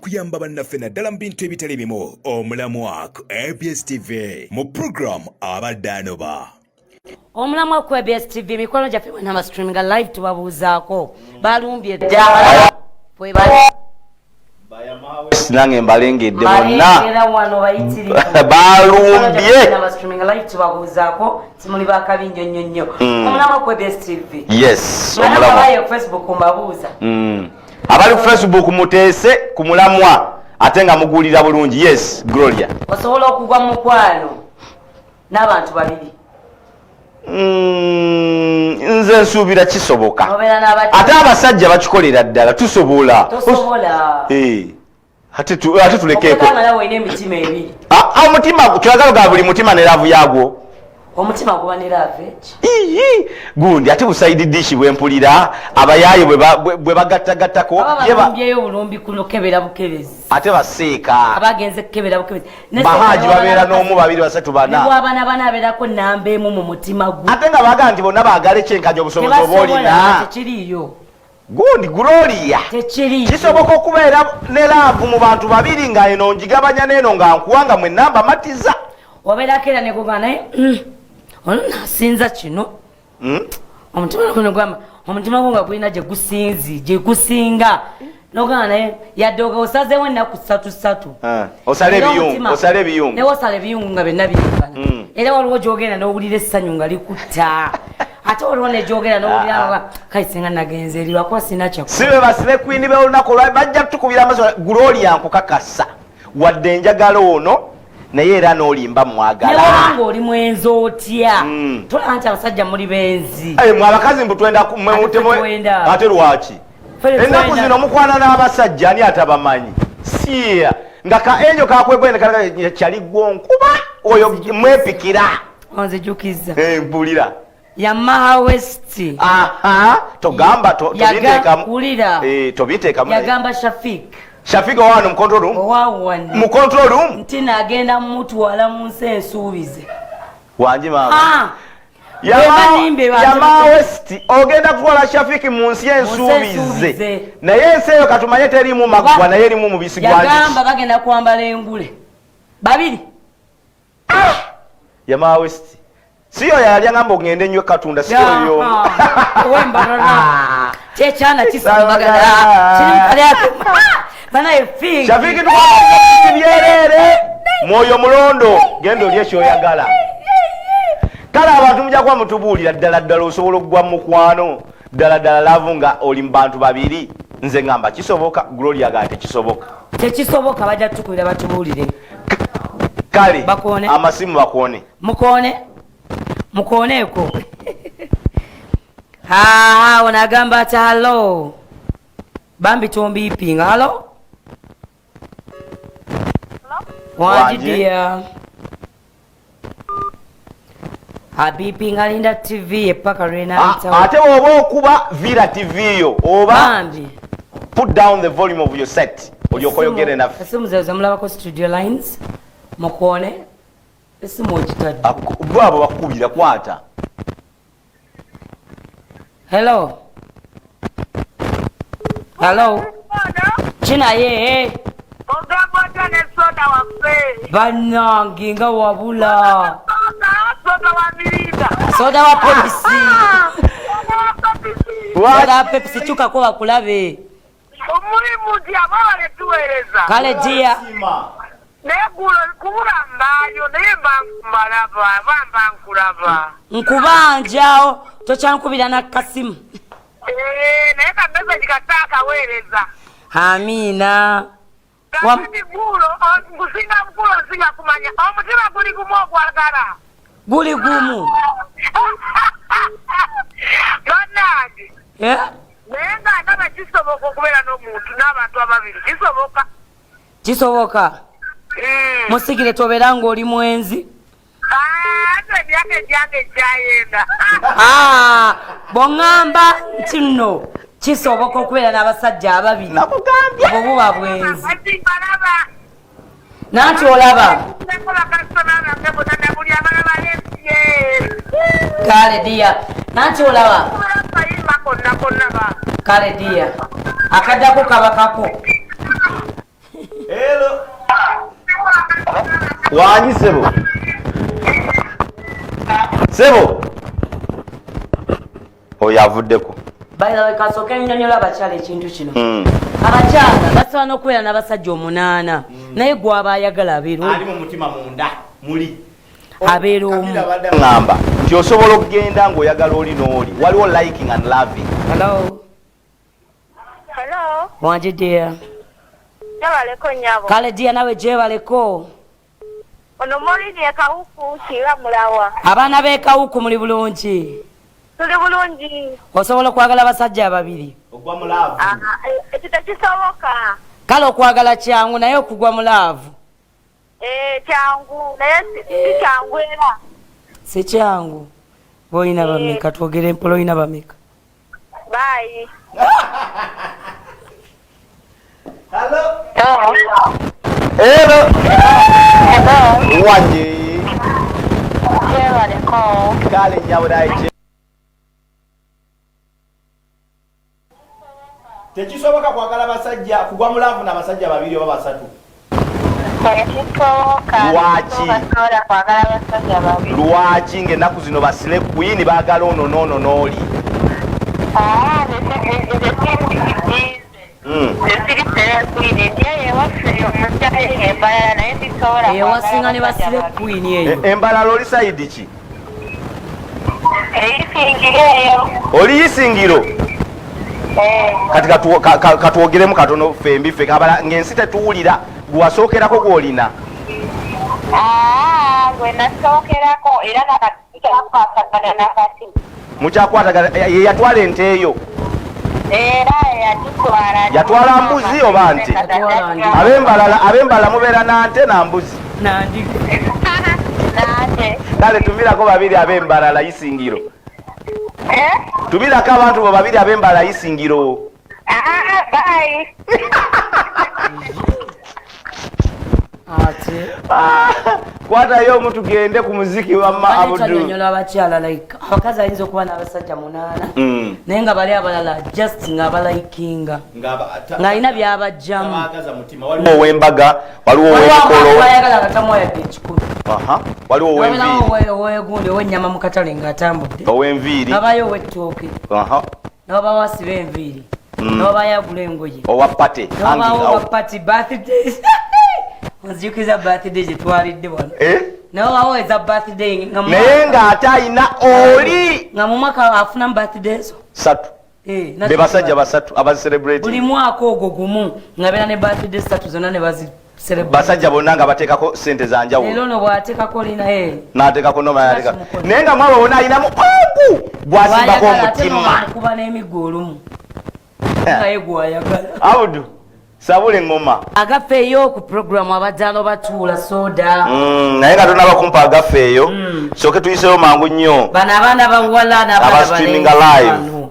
Kuyamba bannaffe naddala mu bintu ebitali bimu omulamwa ku ABS TV mu program abadde anoba. Omulamwa ku ABS TV mikono gyaffe bwena streaming live tubabuuzaako balumbye ddala bwe bali nange mbalengedde bonna era wano bayitirivu balumbye streaming live tubabuuzaako simuli bakabinjo nnyo omulamwa ku ABS TV yes omulamwa ku Facebook mbabuuza abali ku Facebook muteese ku mulamwa ate nga mugulira bulungi. Yes Gloria osobola okugwa mu mukwano n'abantu babiri nze nsuubira kisoboka obeera n'abati ate abasajja bakikolera ddala tusobola ate tulekeeko okutangala woyina emitima ebiri omutima tuyagala ga buli mutima ne laavu yaagwo omutima guba ne laavu gundi ate busaidi dishi bwempulira abayaaye bwe bagattagattako ababalumbyeyo bulumbi kuno kebera bukebezi ate baseeka abagenze kebera bukebezi bahaji babeera n'omu babiri basatu bana nebwabana bana abeerako namba emu mu mutima gwe ate nga bagaa nti bonna baagala ekyenkanya obusobozi oba olina tekiriyo gundi Gloria tekiriyo kisoboka okubeera ne laavu mu bantu babiri nga eno ngigabanya n'eno nga nkuwanga mwe namba matiza wabeerako era negoga naye ono nasinza kino omutima guno gwama omutima gwo nga gulina gye gusinga nogana naye yadde osazeewo ennaku ssatu osala ebiyungu naye osala ebiyungu nga byonna biyingana era waliwo gyogenda n'owulira essanyu nga likutta ate waliwo negyogenda n'owulira kaisinga nagenze eri lwakuba sina sibe basine kwini beolunaku olwa bajja tukubira amaso Gloria nkukakasa wadde enjagala ono naye era n'olimba mwagala newanga oli mwenzi otya tolaba nti abasajja muli benzi mwe abakazi mbutwenda ate lwaki ennaku zino mukwana n'abasajja ani atabamanyi siya nga ka enyo kakwegwene kyali gwonkuma oyo mwepikira onzijukiza mpulira yamaha west togamba tobiteekamu yagamba Shafik owano mu control room mu control room nti nagenda mutwala mu nsi ensuubize wanji mama Yama West ogenda kutwala Shafik mu nsi ensuubize naye ensi eyo katumanye terimu maggwa naye erimu mubisi gwanji yagamba bagenda kwambala engule babiri Yama West siyo yali ngamba ogende nnyo katunda siyo yo wembarana kyechana kisambagala Shafiki tubyerere mwoyo mulondo gendo lyesho oyagala kala abantu mujja kwa mutubuulira ddala osobola okugwa mu mukwano ddala laavu nga oli mu bantu babiri nze ngamba kisoboka Gloria gate tekisoboka bajja tukulira batubuulire kale amasimu bakone mukoneeko onagamba ati halo bambi tombipinga halo wanjidia abipinga Linda TV epaka rena ate oba okuba Vira TV yo oba bambi put down the volume of your set olyokoyogere naffe esimu zezo mulabako studio lines mukone esimu ogitadde bwabo bakubira kwata hello kinaye ogambota ne soda waffe bannange nga wabula soda wa Pepsi soda wa Pepsi chukako bakulabe omulimu ndi abawale tuweereza kale dia naye gulo kubulambayo naye bamba nkulaba nkubanjao tokyankubira nakasimu naye kameseji kataakaweereza amina gulo ngusinga mukulu nsinga kumanya omutima guli gumu okwagala guli gumu bannange naye nga ndaba kisoboka okubeera n'omuntu n'abantu ababiri kisoboka musigire tobeera ng'oli mwenzi ate emyaka egyange egyayenda bw'oŋŋamba nti nno kisoboka okubeera n'abasajja ababiri obwo buba bwenzi nanti olaba kale dia nanti olaba kale dia akaddako kabakako Wanyi sebo. Sebo. Oyo avuddeko. Bayilawe kasooka ennyonnyola abakyala ekintu kino. Abakyala basobola n'okubeera n'abasajja 8 naye gwe aba ayagala abeera ali mu mutima munda muli abeera omu. Ngamba nti osobola okugenda ng'oyagala oli n'oli waliwo liking and loving. Hello. Hello. Wanje dear. Yabaleko nyabo. Kale dear nawe gyebaleko. Ono Molini ekawuku kira mulawa. Abaana b'ekawuku muli bulungi. Tuli bulungi. Osobola okwagala abasajja ababiri. Ogwa mu love. Ekyo tekisoboka. Kale okwagala kyangu naye okugwa mu laavu. Kyangu naye si kyangu era. Si kyangu. Boyina bameka twogere mpola oyina bameka. Bye. Hello. Hello. Hello. Wanje. Yabaleko. Kale nyabudai. Tekisoboka kwagala basajja kugwa mu love n'abasajja babiri oba basatu. Lwaki ng'ennaku zino basile kwini baagala ono n'ono n'oli. Ewasinga ne basile kwini eyo. Embalala oli sayidi ki? Oli Isingiro. Kati katwogeremu katono fembi ffe kabala ng'ensi tetuwulira gwasookerako gw'olina. Gwe nasookerako era nakatikyakkwatagana nakati. Mukyakwatagana ye yatwala ente eyo. Era yagitwala. Yatwala mbuzi oba nte? Ab'embalala mubeera na nte na mbuzi. Nandi. Nante. Kale tumirako babiri ab'embalala Isingiro. Tubirako abantu bo babiri ab'embala Isingiro. Bye. Ate. Kwatayo omu tugende ku muziki wa Ma Abudu. Nyonnyola abakyala like abakazi ayinza okuba n'abasajja 8 naye nga bali abalala just nga abalikinga ng'alina byabajjamu. Waliwo ow'embaga, waliwo ow'emikolo. Bayagala katamu yadde ekikulu. Waliwo ow'enviiri. Owegundi ow'ennyama mu katale ng'atambudde. Ow'enviiri. Nabayo ow'ettooke. N'abawasi b'enviiri. N'abayagula engoye. Owa pate. N'abawo pati birthdays. Onzijukiza birthday gye twalidde wano. N'abawo eza birthday nga naye ng'ate ayina oli. Nga mu mwaka afunamu birthday zo. 3. Be basajja 3 abazicelebrate. Buli mwaka ogwo gumu nga beera ne birthday 3 zonna ne bazicelebrate. Basajja bonna nga bateekako ssente za njawulo. Leero no bw'ateekako olina n'ateekako noma yateeka. Naye nga mwaba wonna alinamu ogu gwasimbako omutima. Kuba n'emiggo olumu. Naye gwayagala. Abudu. Sabule ngoma. Agafeeyo ku programu abaddaalo batuula soda. Naye nga tonaba kumpa agafeeyo. Soke tuyiseyo mangu nnyo. Bano abaana bawala n'abaana streaming live.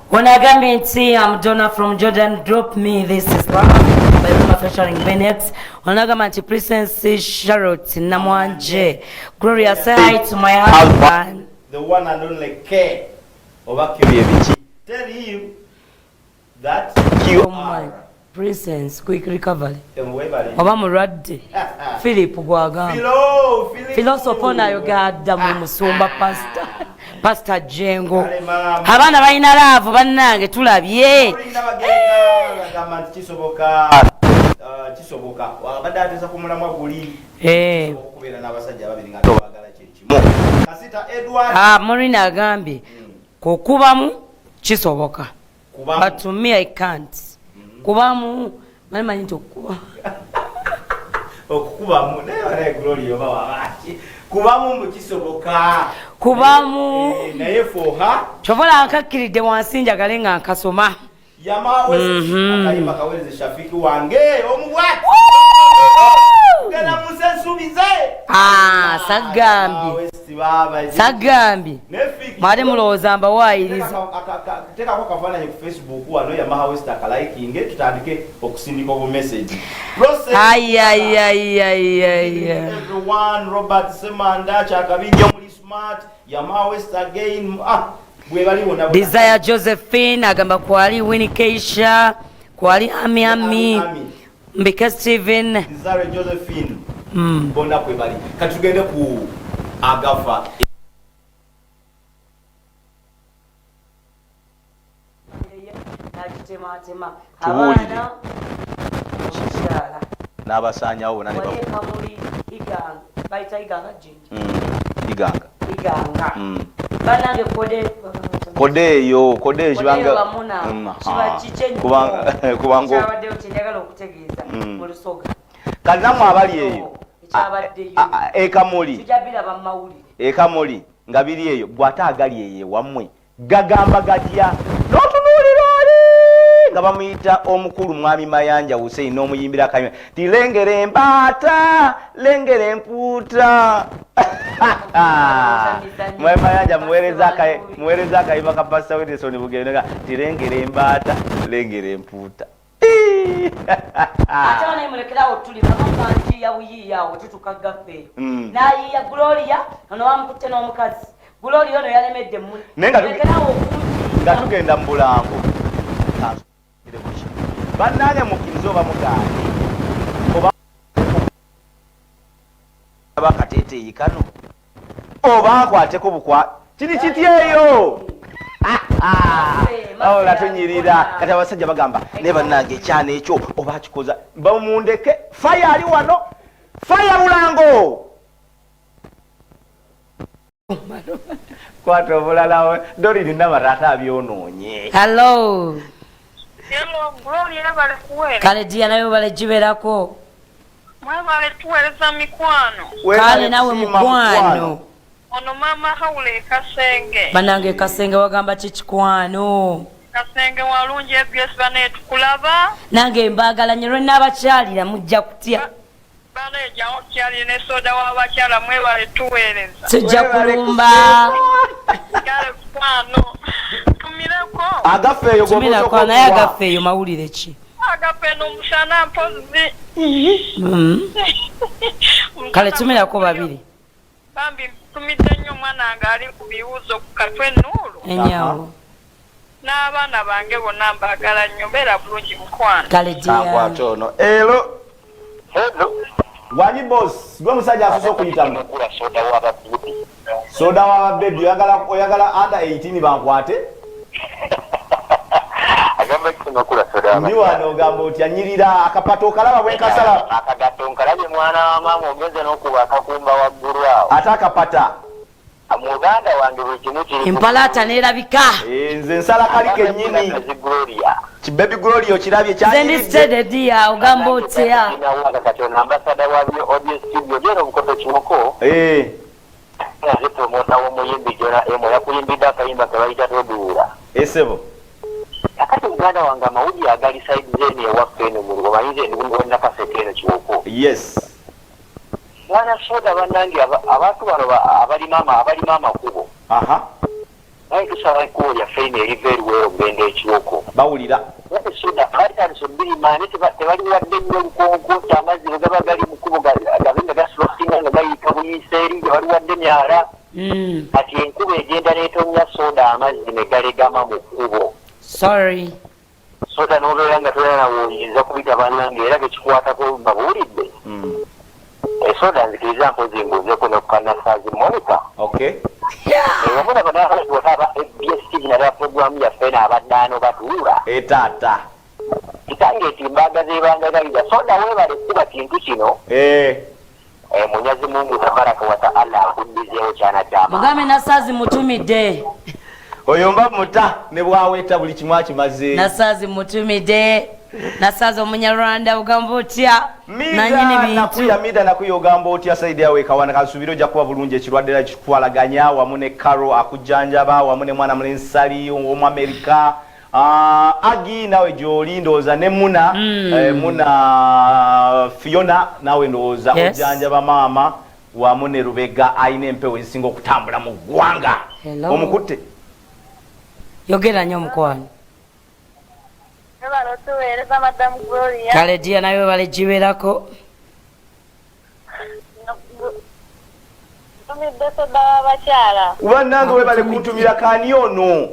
When I got me tea, I'm Donna from Jordan. Drop me this is by Roma featuring Bennett. When I got my Princess Charlotte Namwanje. Gloria, say hi to my husband. The one and only K. Tell him that you are. Princess, quick recovery. Oba mulwadde. Philip gwagamba. Philosopher nayo gadda mu musumba Pastor Jengo. Abaana balina laavu bannange tulabye. Kisoboka. Wabadde ateza ku mulamwa guli. Okubeera n'abasajja ababiri nga tobagala kye kimu. Kasita Edward. Morina agambye kukubamu kisoboka. But to me I can't. Kubamu manyi nti okuba okukubamu naye Gloria oba wabaki kubamu mukisoboka kubamu naye foha chovola akakkiridde wansi njagale nga nkasoma yamawe akayimba kaweze Shafiki wange omubwati gana musensubize sagambi mwali mulowooza mbawaayiriza teekako kafaananyi ku Facebook wano Yamaha West akalayikinge tutandike okusindika obumessage everyone Robert Semanda Kyakabinja muli smart Yamaha West again bwe bali wona Desire Josephine agamba kwali Winnie Keisha kwali Ami Mbika Steven Desire Josephine bonna kwe bali kati tugende ku agafa nakitematema Tubuulire. abaana omukyala n'abasaanyawo bonna ne waye kamuli iganga bayita iganga jinja iganga iganga banange kode eyo kibanga bamuna kiba kikyenyi kubanga kyabaddeyo kyenjagala okutegeeza mu lusoga kati nammwe abali eyo ekyabaddeyo ekamuli tujja biraba mu mawulire ekamuli nga biri eyo bw'ate agali eyo wammwe gagamba gatya n'otunuulira oli nga bamuyita omukulu mwami Mayanja Hussein n'omuyimbira akayimba ti lengera embaata lengera empuuta mwami Mayanja muweereza akayimba ka Pastor Wilson Bugendeka ti lengera embaata lengera empuuta ate onemulekerawo tuli bamamanjiya buyiiyawo tutukagaffe nayiya Gloria ono wamukutte n'omukazi Gloria ono yalemedde mulekerawo nga tugenda mu bulambo bannange mukkiriza oba mugaanye oba bakateeteeyi kano oba nkwateko bukwa kiri kityeyo awola tunyirira kati abasajja bagamba naye bannange ekyana ekyo oba akikoza bamundeke faya ali wano faya bulango kwata obulalawe dolirina matata abyonoonye hello Hello, Gloria bale kuwele. kale dia nayo bale jiberako Mwebale tuweleza mikwano. kale nawe mukwano Ono mama haule kasenge. banange kasenge wagamba kikikwano Kasenge walungi EBS bane tukulaba. nange mbagala nyo lwenabakyalira mujja kutya Bane jawo kyali ne soda wabakyala mwebale tuweleza. tujja kulumba Kale kwano. Tumireko. agafeeyo tumirako naye agafeeyo mawulire ki Agape n'omushana mpozi. kale tumirako babiri Bambi tumidde nnyo omwana wange ali ku biwuzo ku katwe Nuulu. enyawo N'abaana bange bonna mbagala nnyo beera bulungi mukwano. kale dia kankwata ono ero wanyi boss gwe musajja asose okuyitamu soda w'ababebi oyagala under 18 bankwate ndi wano ogamba otya nyirira akapato okalaba bwenkasala akagato nkalabye mwana wa maama ogenze n'okuba akakumba waggulu awo ate akapata muganda wange buli kimu kiri empalaata neerabika nze nsala kali kennyini kibebi gloria okirabye nze ndi stededia ogamba otya kati ono ambasada wa audio studio gyeno obukoto kimoko aze promota w'omuyimbi jona emo yakuyimbidde akayimba ke bayita toduula esebo akati muganda wange amawulire agali saidi zeni ewaffe eno mu lugo manyize ndina kasete eno kiwoko yes mwana soda bannange abantu bano abali maama kubo naye tusaba ekkubo lyaffe eno eriva eriweero genda ekiwoko bawulira naye soda abatandise bbiri maane tebali wadde nnyo olukonko nti amazzi bwe gaba gali mu kkubo gabe nga gasilosinga nga gayita buyiseeri nga bali wadde myala kati enkuba egenda n'etonnya soda amazzi ne galegama mu kkubo sorry soda n'obeera nga tolanawuliriza kubita bannange era gekikwatako babuulidde soda nzikiriza mpozi nguzeeko nokukanasazi monica wabona banaaaba ebs nalwa programu yaffe n'abaddaano batuula etaata kitange eti mbaga zebangagaliza soda weebale kuba kintu kino munyazi mungu tabaraka wataala akuddizeewo kyanakyama mugambe nasaazi mutumidde oyo mba muta ne bwaweeta buli kimu akimaze nasaazi mutumidde nasaazi omunyarwanda ogamba otya nanyini bintu mida nakuya ogamba otya saidi yawe kawana kasubira ojja kuba bulungi ekirwadde era kikutwalaganya wamu ne Caro akujjanjaba wamu ne mwana mulensali omu Amerika agi nawe gy'oli ndowooza ne muna muna Fiona nawe ndowooza ojjanjaba maama wamu ne Rubega ayina empewo ezisinga okutambula mu ggwanga omukutte yogera nnyo omukwano kale dia nawe bale giberako tumidde soda w'abakyala kuba nange webale kuntumira kaani ono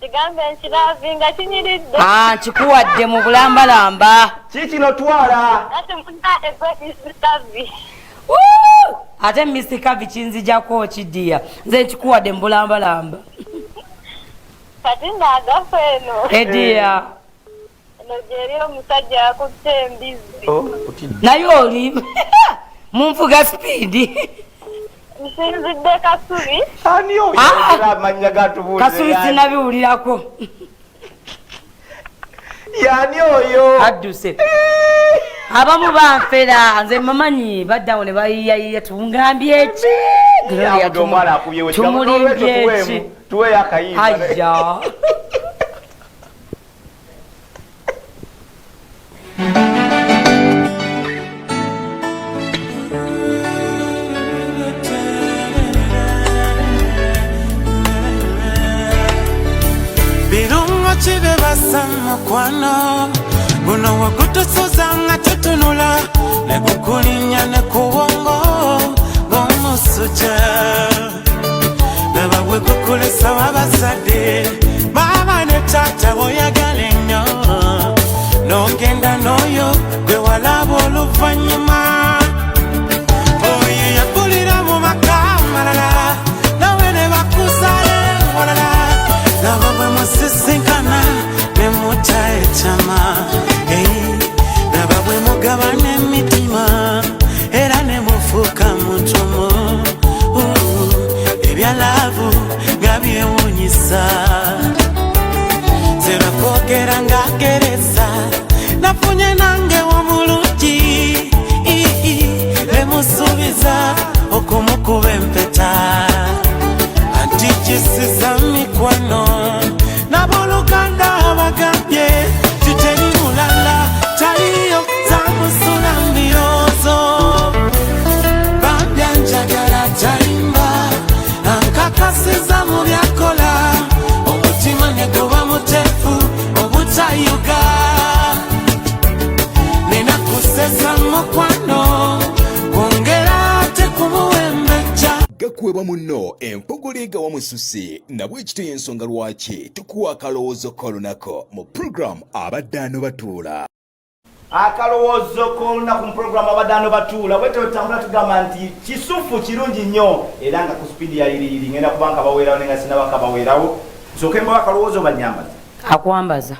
nkigambe nkiravinga kinyiridde. Nkikuwadde mu bulambalamba. Kikino twala. Ate munade gwe Mr. Ate Mr. Kavi kinzijako kidiya. Nze nkikuwadde mu bulambalamba. Kati ndagafa eno. Ediya. Eno gyeri omusajja yakutte embizi. Naye oli munfuga sipiidi. Nsinzidde Kasubi. Ani oyo amanya gatubuulira. Kasubi sinabiwulirako. Yani oyo. Adduse. Abamu banfera nze mamanyi baddawo ne bayiyayiya tungambye ki. Tumulimbye ki. Tuwe yakayimba. Ayya. Birungo chibe basama kwano Buno wakutusuza nga tutunula Nekukulinya nekuwongo Gomusuja Baba wekukulisa wabazade Baba ne tata boyagale nnyo Nogenda noyo gwe walaba oluvanyuma Oyo yapulira mu maka malala Nawe ne bakusale walala Nabo bwe musisinkana ne mutaye chama Nabo bwe mugabana emitima era ne mufuuka mutumu Ebyalavu nga byewuunyisa Zera kwogera ng'agereza nafunye nange w'omulungi ne musuubiza okumukuba empeta anti kisiza mikwano n'abooluganda abagambye titeri mulala taliyo zamusula mbiroozo bambya njagala talimba ankakasiza mu byakola omutima ne guba muteefu obutayuga nina kusesa mukwano kwongera tekumuwembeja gakwebwa muno empogoleka wamususi nabwe ekitoyo ensonga lwaki tukuwa akalowoozo k'olunaku mu program abaddaano batuula. Akalowoozo k'olunaku mu program abaddaano batuula bwe tutambula tugamba nti kisufu kirungi nnyo era nga ku speedi ya liriri ngenda kubanga baweerawo nenga sinabaka baweerawo nsooke mbawo akalowoozo banyambaza Akwambaza.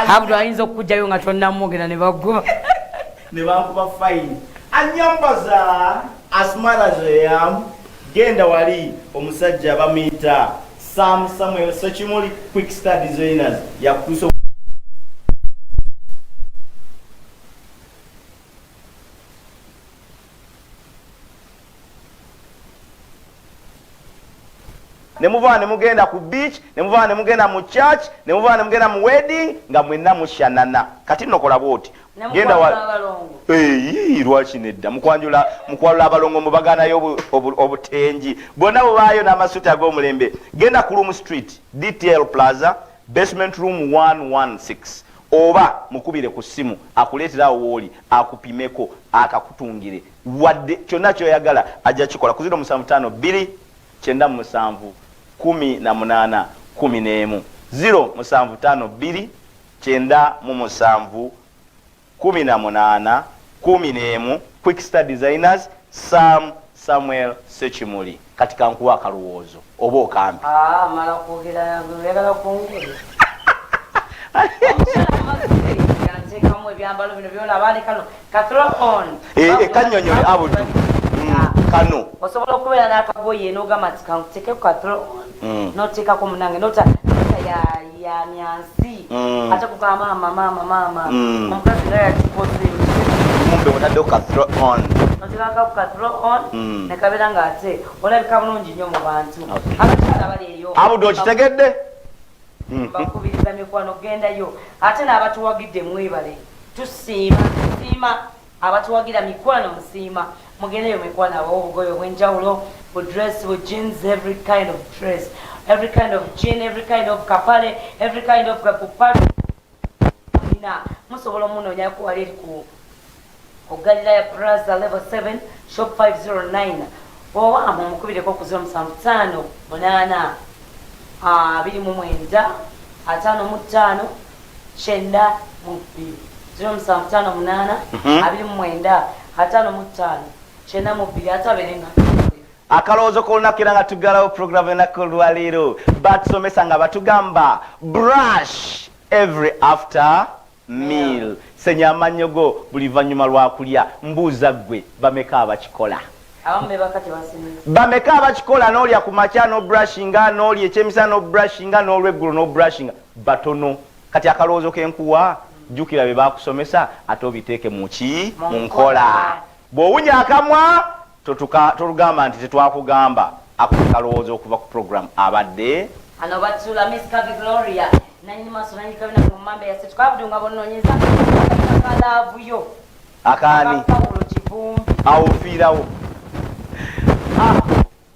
Abdu ayinza okujjayo nga tonnamwogera ne baggwa. ne bankuba fine anyambaza as smart as I am genda wali omusajja bamuyita Samuel Sechimuli quick start designers yakutuusa Nemuvana mugenda ku beach, nemuvana mugenda mu church, nemuvana mugenda mu wedding nga mwenna mushanana. Kati nokola bwoti. Genda wa lwaki nedda mukwalula abalongo mu bagana yo obutenji. Bonna bwayo n'amasuta ag'omulembe. Genda ku Room Street, DTL Plaza, basement room 116. Oba mukubire ku simu akuleetera wooli akupimeko akakutungire. Wadde kyonna kyoyagala ajja kikola ku 075 2 97 18 11 075 2 97 18 11 quick start designers Samuel Sechimuli katika nkuwa akalowoozo oba okambi mala kwogera yagala kungulu Kamwe byambalo bino byona bali kano katro on kanyonyole abudu kano osobola okubeera n'akagoye n'ogamba nti kankuteke ku katro on n'oteekako munange nota ya nyansi ate kugamba mama omukazi naye yakikoze mumbe otadde ku katro on noteekaka ku katro on nekabeera nga ate olabika bulungi nnyo mu bantu abakyala bali eyo abudu okitegedde bakubiriza mikwano gendayo ate n'abatuwagidde mwebale tusiima abatuwagira mikwano musiima mugendeyo mikwano obugoye obwenjawulo bu dress bu jeans every kind of dress every kind of jean every kind of kapale every kind of kapupale ina musobola omunoonya kuwali eri ku Galilaya Plaza level 7 shop 509 oba mumukubireko ku 075 8 29 55 kyenda mu 2 0758 29 55 kyenda mu 2 ataberenga akalowoozo k'olunaku era nga tuggalawo puroguramu ennaku olwaleero batusomesa nga batugamba brush every after meal senya amanyogo buli vanyuma lwakulya mbuuza ggwe bameka abakikola bameka abakikola n'olya ku makya n'obrushinga n'olya ekyemisana n'obrushinga n'olweggulo n'obrushinga batono kati akalowoozo k'enkuwa jjukira be bakusomesa ate obiteeke mu nkola bw'owunya akamwa tolugamba nti tetwakugamba akalowoozo okuva ku programu abadde ano batula Miss Kavi Gloria nanyi maso nanyi kabina ku mambe yase tukabudunga bononyeza akalavuyo akani akapaulo kivumbi awo fiirawo